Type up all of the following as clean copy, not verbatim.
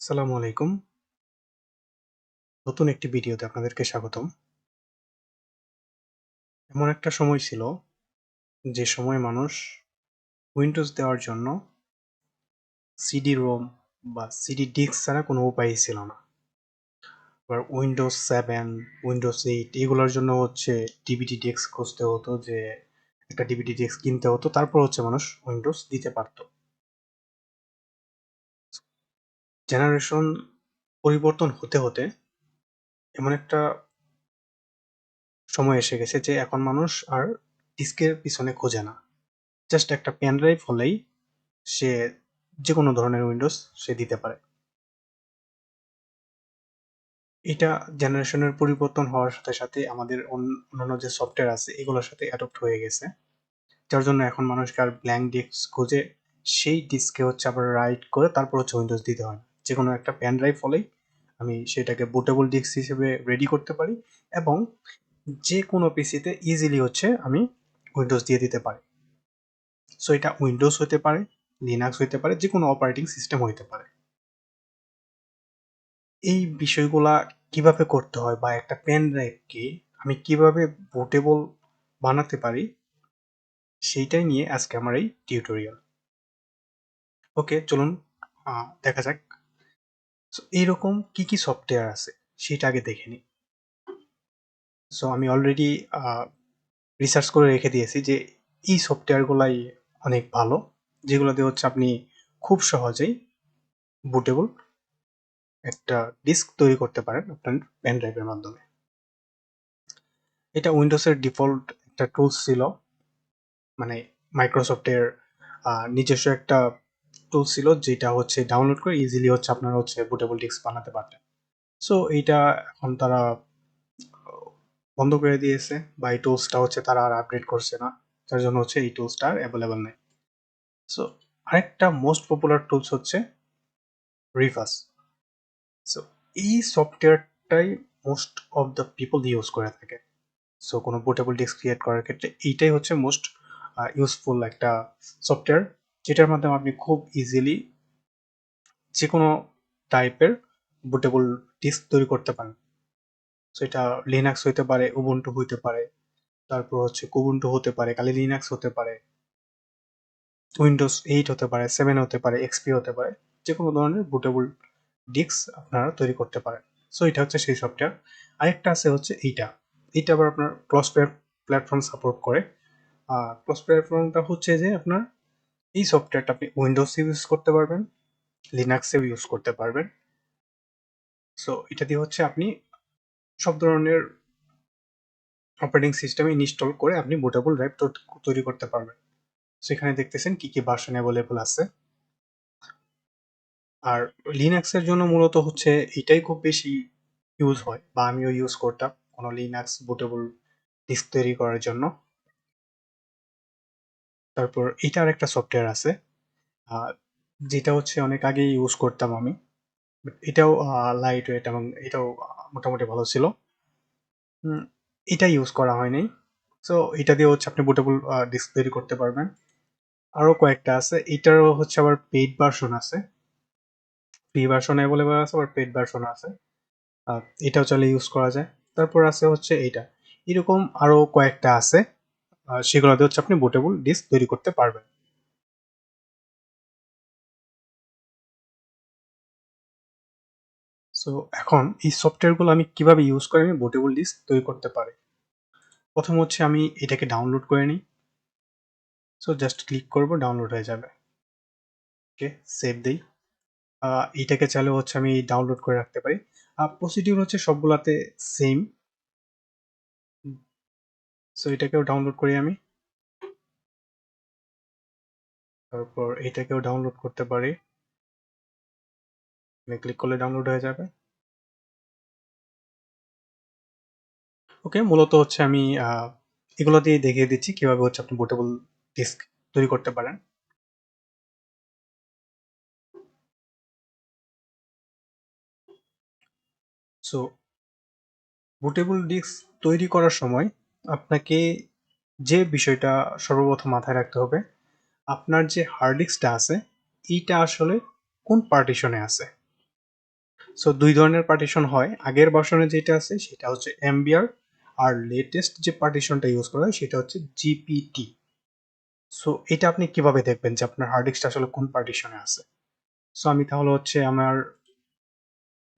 আসসালামু আলাইকুম। নতুন একটি ভিডিওতে আপনাদেরকে স্বাগতম। এমন একটা সময় ছিল যে সময় মানুষ উইন্ডোজ দেওয়ার জন্য সিডি-রোম বা সিডি ডিস্ক ছাড়া কোনো উপায়ই ছিল না। আবার উইন্ডোজ 7, উইন্ডোজ 8 এগুলোর জন্য ডিভিডি ডিস্ক খুঁজতে হতো, যে একটা ডিভিডি ডিস্ক কিনতে হতো, তারপর মানুষ উইন্ডোজ দিতে পারত। জেনারেশন পরিবর্তন হতে হতে এমন একটা সময় এসে গেছে যে এখন মানুষ আর ডিস্কের পিছনে খোঁজে না। জাস্ট একটা পেন ড্রাইভ হলেই সে যেকোনো ধরনের উইন্ডোজ সে দিতে পারে। এটা জেনারেশনের পরিবর্তন হওয়ার সাথে সাথে আমাদের অন্যান্য যে সফটওয়্যার আছে এগুলোর সাথে অ্যাডপ্ট হয়ে গেছে, যার জন্য এখন মানুষকে আর ব্ল্যাঙ্ক ডিস্ক খুঁজে সেই ডিস্কে আবার রাইট করে তারপর উইন্ডোজ দিতে হয় না। যে কোনো একটা পেন ড্রাইভ হলেই আমি সেটাকে বুটেবল ডিস্ক হিসেবে রেডি করতে পারি এবং যে কোনো পিসিতে ইজিলি আমি উইন্ডোজ দিয়ে দিতে পারি। সো এটা উইন্ডোজ হতে পারে, লিনাক্স হতে পারে, যে কোনো অপারেটিং সিস্টেম হতে পারে। এই বিষয়গুলা কিভাবে করতে হয় বা একটা পেন ড্রাইভকে আমি কিভাবে বুটেবল বানাতে পারি সেইটাই নিয়ে আজকে আমার এই টিউটোরিয়াল। ওকে, চলুন দেখা যাক। সো এইরকম কি কি সফটওয়্যার আছে সেটা আগে দেখে নিই। সো আমি অলরেডি রিসার্চ করে রেখে দিয়েছি যে এই সফটওয়্যারগুলাই অনেক ভালো, যেগুলোতে আপনি খুব সহজেই বুটেবল একটা ডিস্ক তৈরি করতে পারেন আপনার পেন ড্রাইভের মাধ্যমে। এটা উইন্ডোজের ডিফল্ট একটা টুলস ছিল, মানে মাইক্রোসফটের নিজস্ব একটা টুলস ছিল, যেটা ডাউনলোড করে ইজিলি আপনারা বুটেবল ডিস্ক বানাতে পারতেন। সো এইটা এখন তারা বন্ধ করে দিয়েছে, বা এই টুলসটা তারা আর আপডেট করছে না, যার জন্য এই টুলসটা আর অ্যাভেলেবল নেই। সো আরেকটা most popular tools Rufus. So এই সফটওয়্যারটাই most of the people use করে থাকে। সো কোনো পোর্টেবল ডিস্ক ক্রিয়েট করার ক্ষেত্রে এইটাই মোস্ট ইউজফুল একটা সফটওয়্যার, যেটার মাধ্যমে আপনি খুব ইজিলি যে কোনো টাইপের বুটেবল ডিস্ক তৈরি করতে পারেন। সো এটা লিনাক্স হতে পারে, উবুন্টু হতে পারে, তারপর কুবুন্টু হতে পারে, খালি লিনাক্স হতে পারে, উইন্ডোজ 8 হতে পারে, 7 হতে পারে, এক্সপি হতে পারে, যে কোনো ধরনের বুটেবল ডিস্ক আপনারা তৈরি করতে পারেন। সো এটা সেই সফটওয়্যার। আরেকটা আছে এইটা এইটা আবার আপনার ক্রস প্ল্যাটফর্ম সাপোর্ট করে। ক্রস প্ল্যাটফর্মটা যে আপনার এই সফটওয়্যারটা আপনি উইন্ডোজ ইউজ করতে পারবেন, লিনাক্সেও ইউজ করতে পারবেন। সো এটা দিয়ে আপনি সব ধরনের অপারেটিং সিস্টেম ইনস্টল করে আপনি বুটেবল ড্রাইভ তৈরি করতে পারবেন। সেখানে দেখতেছেন কি কি ভার্সন অ্যাভেলেবল আছে। আর লিনাক্সের জন্য মূলত এটাই খুব বেশি ইউজ হয়, বা আমিও ইউজ করতাম কোনো লিনাক্স বুটেবল ডিস্ক তৈরি করার জন্য। তারপর এটার একটা সফটওয়্যার আছে যেটা অনেক আগে ইউজ করতাম আমি, এটাও লাইট ওয়েট এবং এটাও মোটামুটি ভালো ছিল। এটা ইউজ করা হয়নি। সো এটা দিয়ে আপনি বুটেবল ডিস্ক তৈরি করতে পারবেন। আরো কয়েকটা আছে, এটারও আবার পেইড ভার্সন আছে, ফ্রি ভার্সন অ্যাভেলেবল আছে, আবার পেইড ভার্সন আছে, এটাও চাইলে ইউজ করা যায়। তারপর আছে এইটা, এরকম আরো কয়েকটা আছে, সেগুলোতে আপনি বুটেবল ডিস্ক তৈরি করতে পারবেন। সো এখন এই সফটওয়্যারগুলো আমি কিভাবে ইউজ করে আমি বুটেবল ডিস্ক তৈরি করতে পারি। প্রথম আমি এটাকে ডাউনলোড করে নিই। সো জাস্ট ক্লিক করব, ডাউনলোড হয়ে যাবে। ওকে, সেভ দেই। এইটাকে চাইলে আমি ডাউনলোড করে রাখতে পারি। প্রসিডিউর সবগুলাতে সেম। সো এটাকেও ডাউনলোড করি আমি, তারপর এটাকেও ডাউনলোড করতে পারি, ক্লিক করলে ডাউনলোড হয়ে যাবে। ওকে, মূলত আমি এগুলো দিয়ে দেখিয়ে দিচ্ছি কিভাবে আপনি বুটেবল ডিস্ক তৈরি করতে পারেন। সো বুটেবল ডিস্ক তৈরি করার সময় আপনাকে যে বিষয়টা সর্বপ্রথম মাথায় রাখতে হবে, আপনার যে হার্ড ডিস্কটা আছে এইটা আসলে কোন পার্টিশনে আছে। সো দুই ধরনের পার্টিশন হয়, আগের ভার্সনে যেটা আছে সেটা হচ্ছে এমবিআর, আর লেটেস্ট যে পার্টিশনটা ইউজ করা হয় সেটা হচ্ছে জিপিটি। সো এটা আপনি কিভাবে দেখবেন যে আপনার হার্ড ডিস্কটা আসলে কোন পার্টিশনে আছে? সো আমি তাহলে হচ্ছে আমার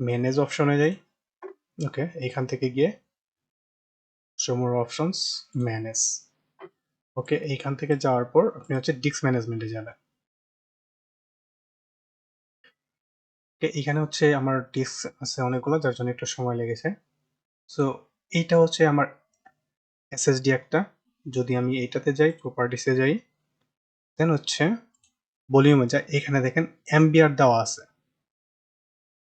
ম্যানেজ অপশনে যাই। ওকে, এখান থেকে গিয়ে শো মোর অপশনস, ম্যানেজ। ওকে, এইখান থেকে যাওয়ার পর আপনি হচ্ছে ডিস্ক ম্যানেজমেন্টে যাবেন। ওকে, এখানে হচ্ছে আমার ডিস্ক আছে অনেকগুলো, যার জন্য একটু সময় লেগেছে। সো এইটা হচ্ছে আমার এসএসডি একটা। যদি আমি এইটাতে যাই, প্রপার্টিসে যাই, দেন হচ্ছে ভলিউমে যাই, এখানে দেখেন এমবিআর দেওয়া আছে।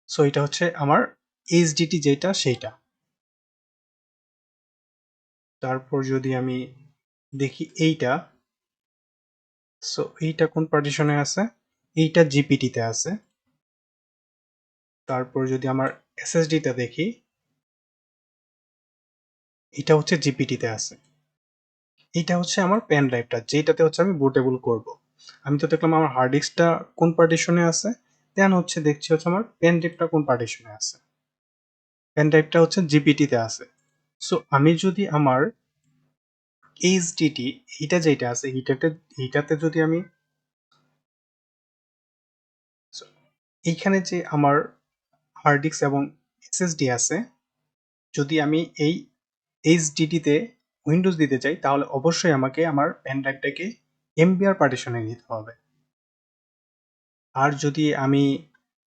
সো এটা হচ্ছে আমার এইচডিটি যেটা সেইটা। তারপর যদি আমি দেখি এইটা, সো এইটা কোন পার্টিশনে আছে? এইটা জিপিটিতে আছে। তারপর যদি আমার এসএসডিটা দেখি, এটা হচ্ছে জিপিটিতে আছে। এটা হচ্ছে আমার পেন ড্রাইভটা, যেটাতে হচ্ছে আমি বুটেবল করব। আমি তো দেখলাম আমার হার্ড ডিস্কটা কোন পার্টিশনে আছে, দেন হচ্ছে দেখছি হচ্ছে আমার পেন ড্রাইভটা কোন পার্টিশনে আছে। পেন ড্রাইভটা হচ্ছে জিপিটিতে আছে। সো আমি যদি আমার এইচডিটি, এটা যেটা আছে এইটাতে যদি আমি, so, এইখানে যে আমার হার্ড ডিস্ক এবং এসএসডি আছে, যদি আমি এই এইচডিডিতে উইন্ডোজ দিতে চাই, তাহলে অবশ্যই আমাকে আমার পেন ড্রাইভটাকে এমবিআর পার্টিশনে নিতে হবে। আর যদি আমি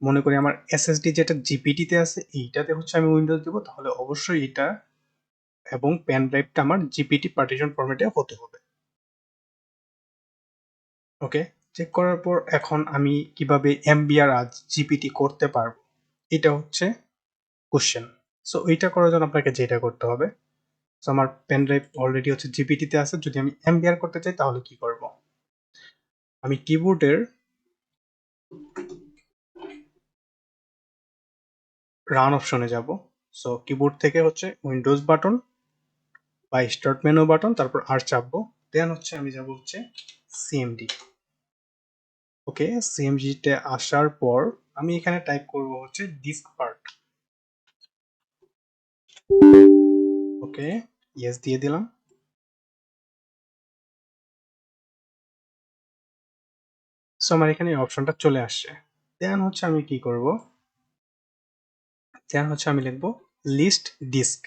মনে করি আমার এসএসডি যেটা জিপিটিতে আছে এইটাতে হচ্ছে আমি উইন্ডোজ দেবো, তাহলে অবশ্যই এটা এবং পেন ড্রাইভটা আমার জিপিটি পার্টিশন ফরম্যাটে হতে হবে। ওকে, চেক করার পর এখন আমি কিভাবে এমবিআর আর জিপিটি করতে পারবো, এটা হচ্ছে কোশ্চেন। সো এইটা করার জন্য আপনাকে যেটা করতে হবে, সো আমার পেন ড্রাইভ অলরেডি হচ্ছে জিপিটিতে আছে, যদি আমি এমবিআর করতে চাই তাহলে কি করব? আমি কিবোর্ডের রান অপশনে যাব। সো কিবোর্ড থেকে হচ্ছে উইন্ডোজ বাটন বা স্টার্ট মেনু বাটন, তারপর আর চাপবো, দেন হচ্ছে আমি যাব হচ্ছে সিএমডি। ওকে, সিএমডিতে আসার পর আমি এখানে টাইপ করব হচ্ছে ডিস্ক পার্ট। ওকে, ইয়েস দিয়ে দিলাম। সো আমার এখানে এই অপশনটা চলে আসছে। দেন হচ্ছে আমি কি করব, দেন হচ্ছে আমি লিখব লিস্ট ডিস্ক।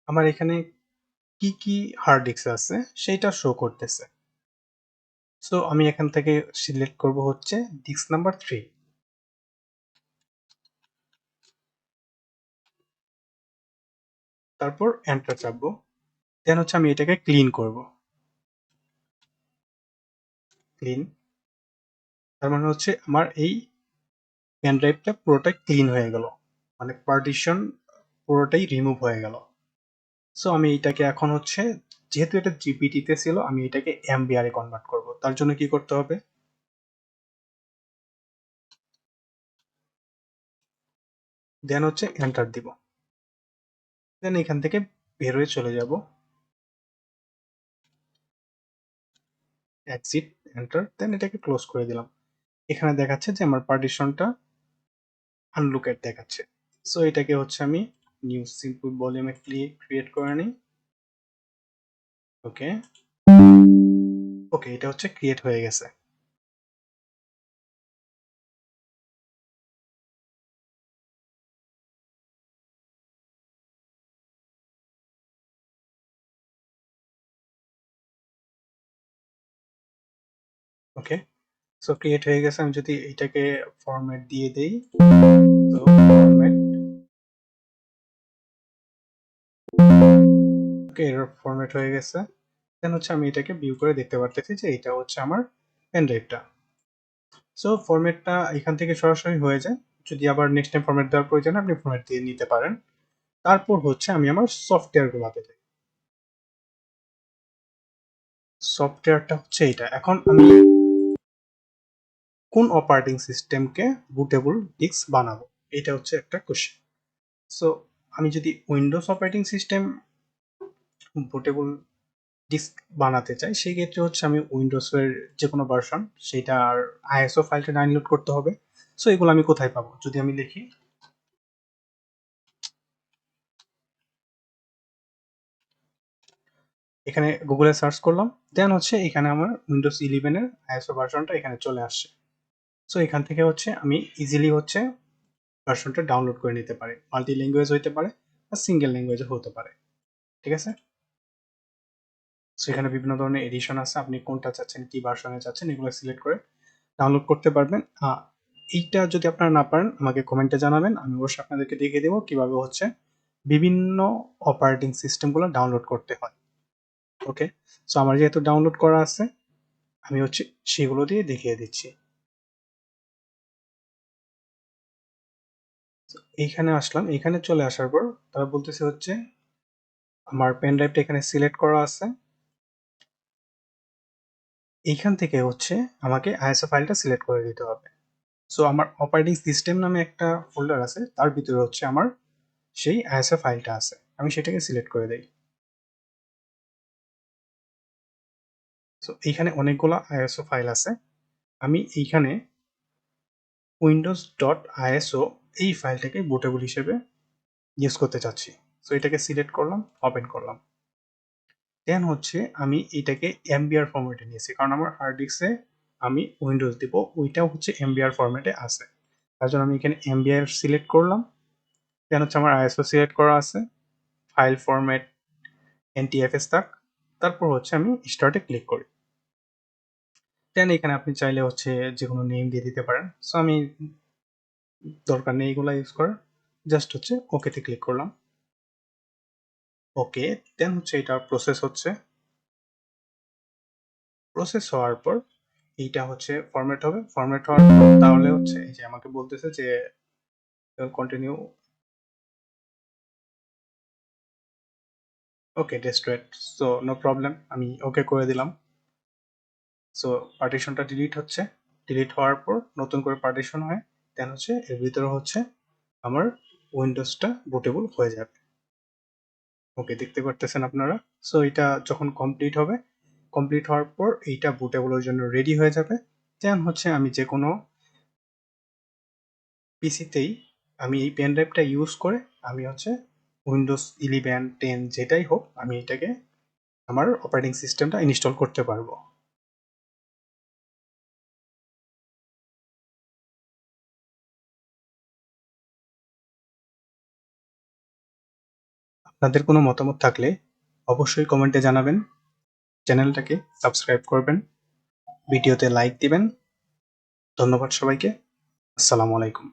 আমার এখানে কি কি হার্ড ডিস্ক আছে সেইটা শো করতেছে। সো আমি এখান থেকে সিলেক্ট করব হচ্ছে ডিস্ক নাম্বার 3। তারপর এন্টার চাপবো, দেন হচ্ছে আমি এটাকে ক্লিন করব। ক্লিন, তার মানে হচ্ছে আমার এই পেন ড্রাইভটা পুরোটাই ক্লিন হয়ে গেল, মানে পার্টিশন পুরোটাই রিমুভ হয়ে গেল। সো আমি এটাকে এখন হচ্ছে, যেহেতু এটা জিপিটিতে ছিল, আমি এটাকে এমবিআর এ কনভার্ট করব। তার জন্য কি করতে হবে, দেন হচ্ছে এন্টার দিব, দেন এখান থেকে বের হয়ে চলে যাব, এক্সিট, এন্টার, দেন এটাকে ক্লোজ করে দিলাম। এখানে দেখাচ্ছে যে আমার পার্টিশনটা আনলুকেড দেখাচ্ছে। সো এটাকে হচ্ছে আমি নিউ সিম্পল ভলিউমে ক্রিয়েট করে নিই। ওকে, ওকে, এটা হচ্ছে ক্রিয়েট হয়ে গেছে। ওকে, সো ক্রিয়েট হয়ে গেছে। আমি যদি এটাকে ফরম্যাট দিয়ে দেই, তো ফরম্যাট, ওকে, এর ফরম্যাট হয়ে গেছে। দেন হচ্ছে আমি এটাকে ভিউ করে দেখতে পারতেছি যে এটা হচ্ছে আমার পেন ড্রাইভটা। সো ফরম্যাটটা এখান থেকে সরাসরি হয়ে যায়। যদি আবার নেক্সট টাইম ফরম্যাট দেওয়ার প্রয়োজন হয়, আপনি ফরম্যাট দিয়ে নিতে পারেন। তারপর হচ্ছে আমি আমার সফটওয়্যার গুলাতে যাই। সফটওয়্যারটা হচ্ছে এটা। এখন আমি কোন অপারেটিং সিস্টেমকে বুটেবল ডিস্ক বানাবো, এটা হচ্ছে একটা কোশ্চেন। সো আমি যদি Windows operating system bootable disk বানাতে চাই, সেই ক্ষেত্রে হচ্ছে আমি উইন্ডোজের যে কোনো ভার্সন সেটার আইএসও ফাইলটা ডাউনলোড করতে হবে। সো এগুলো আমি কোথায় পাবো? যদি আমি লিখি এখানে গুগলে সার্চ করলাম, দেন হচ্ছে এখানে আমার উইন্ডোজ 11 এর আইএসও ভার্সনটা এখানে চলে আসছে। সো এখান থেকে হচ্ছে আমি ইজিলি হচ্ছে ভার্সনটা ডাউনলোড করে নিতে পারি। মাল্টি ল্যাঙ্গুয়েজ হইতে পারে বা সিঙ্গেল ল্যাঙ্গুয়েজও হতে পারে। ঠিক আছে? সো এখানে বিভিন্ন ধরনের এডিশন আছে, আপনি কোনটা চাচ্ছেন, কি ভার্সনে চাচ্ছেন, এগুলো সিলেক্ট করে ডাউনলোড করতে পারবেন। এইটা যদি আপনারা না পারেন আমাকে কমেন্টে জানাবেন, আমি অবশ্যই আপনাদেরকে দেখিয়ে দেবো কিভাবে হচ্ছে বিভিন্ন অপারেটিং সিস্টেমগুলো ডাউনলোড করতে হয়। ওকে, সো আমার যেহেতু ডাউনলোড করা আছে আমি হচ্ছে সেগুলো দিয়ে দেখিয়ে দিচ্ছি। এইখানে আসলাম, এইখানে চলে আসার পর তারা বলতেছে হচ্ছে আমার পেন ড্রাইভটা এখানে সিলেক্ট করা আছে, এইখান থেকে হচ্ছে আমাকে আইএসও ফাইলটা সিলেক্ট করে দিতে হবে। সো আমার অপারেটিং সিস্টেম নামে একটা ফোল্ডার আছে, তার ভিতরে হচ্ছে আমার সেই আইএসও ফাইলটা আছে, আমি সেটাকে সিলেক্ট করে দিই। সো এইখানে অনেকগুলো আইএসও ফাইল আছে, আমি এইখানে উইন্ডোজ ডট আইএসও এই ফাইলটাকে বুটেবল হিসেবে ইউজ করতে চাচ্ছি। সো এটাকে সিলেক্ট করলাম, ওপেন করলাম, দেন হচ্ছে আমি এটাকে এমবিআর ফরম্যাটে নিয়েছি, কারণ আমার হার্ড ডিস্কে আমি উইন্ডোজ দিব ওইটাও হচ্ছে এমবিআর ফরম্যাটে আছে, তার জন্য আমি এখানে এমবিআর সিলেক্ট করলাম, দেন হচ্ছে আমার আইএসও সিলেক্ট করা আছে, ফাইল ফরম্যাট এনটিএফএস থাক, তারপর হচ্ছে আমি স্টার্টে ক্লিক করি। দেন এখানে আপনি চাইলে হচ্ছে যে কোনো নেম দিয়ে দিতে পারেন, সো আমি দরকার নেই এগুলো ইউজ করার, জাস্ট হচ্ছে ওকেতে ক্লিক করলাম। ওকে, দেন হচ্ছে এটা প্রসেস হচ্ছে, প্রসেস হওয়ার পর এইটা হচ্ছে ফরম্যাট হবে, ফরম্যাট হওয়ার পর তাহলে হচ্ছে এই যে আমাকে বলতেছে যে কন্টিনিউ, ওকে ডেস্ট্রয়েড, সো নো প্রবলেম, আমি ওকে করে দিলাম। সো পার্টিশনটা ডিলিট হচ্ছে, ডিলিট হওয়ার পর নতুন করে পার্টিশন হয়, দেন হচ্ছে এর ভিতরে হচ্ছে আমার উইন্ডোজটা বুটেবল হয়ে যাবে। ওকে, দেখতে পারতেছেন আপনারা। সো এটা যখন কমপ্লিট হবে, কমপ্লিট হওয়ার পর এইটা বুটেবলের জন্য রেডি হয়ে যাবে, দেন হচ্ছে আমি যে কোনো পিসিতেই আমি এই পেন ড্রাইভটা ইউজ করে আমি হচ্ছে উইন্ডোজ 11 10 যেটাই হোক আমি এটাকে আমার অপারেটিং সিস্টেমটা ইনস্টল করতে পারবো। আপনাদের কোনো মতামত থাকলে অবশ্যই কমেন্টে জানাবেন, চ্যানেলটাকে সাবস্ক্রাইব করবেন, ভিডিওতে লাইক দিবেন। ধন্যবাদ সবাইকে। আসসালামু আলাইকুম।